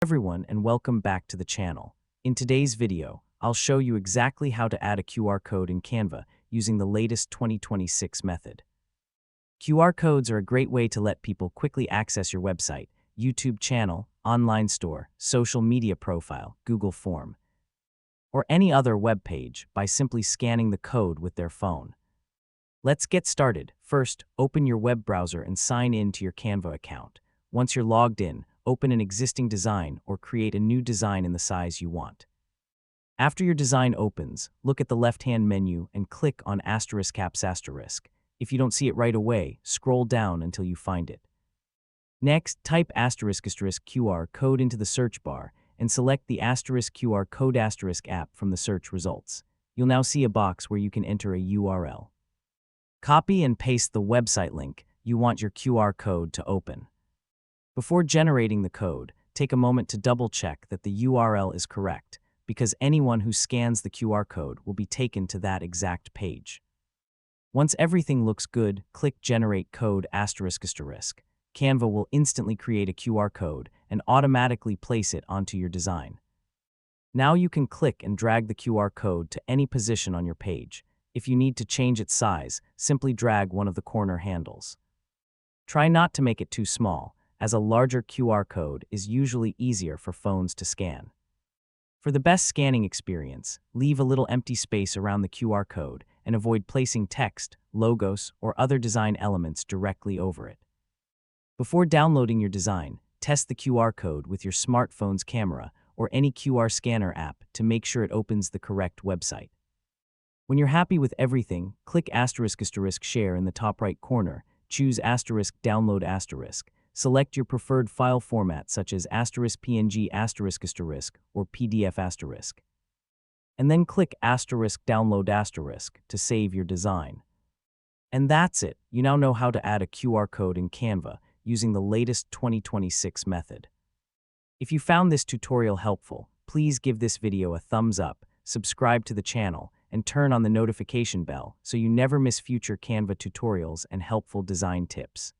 Everyone, and welcome back to the channel. In today's video, I'll show you exactly how to add a QR code in Canva using the latest 2026 method. QR codes are a great way to let people quickly access your website, YouTube channel, online store, social media profile, Google form, or any other web page by simply scanning the code with their phone. Let's get started. First, open your web browser and sign in to your Canva account. Once you're logged in, open an existing design or create a new design in the size you want. After your design opens, look at the left-hand menu and click on ****. If you don't see it right away, scroll down until you find it. Next, type ***QR code into the search bar and select the **QR code app from the search results. You'll now see a box where you can enter a URL. Copy and paste the website link you want your QR code to open. Before generating the code, take a moment to double-check that the URL is correct, because anyone who scans the QR code will be taken to that exact page. Once everything looks good, click Generate Code ****. Canva will instantly create a QR code and automatically place it onto your design. Now you can click and drag the QR code to any position on your page. If you need to change its size, simply drag one of the corner handles. Try not to make it too small, as a larger QR code is usually easier for phones to scan. For the best scanning experience, leave a little empty space around the QR code and avoid placing text, logos, or other design elements directly over it. Before downloading your design, test the QR code with your smartphone's camera or any QR scanner app to make sure it opens the correct website. When you're happy with everything, click *** share in the top right corner, choose **download**. Select your preferred file format such as *PNG** or PDF**, and then click *download** to save your design. And that's it. You now know how to add a QR code in Canva using the latest 2026 method. If you found this tutorial helpful, please give this video a thumbs up, subscribe to the channel, and turn on the notification bell so you never miss future Canva tutorials and helpful design tips.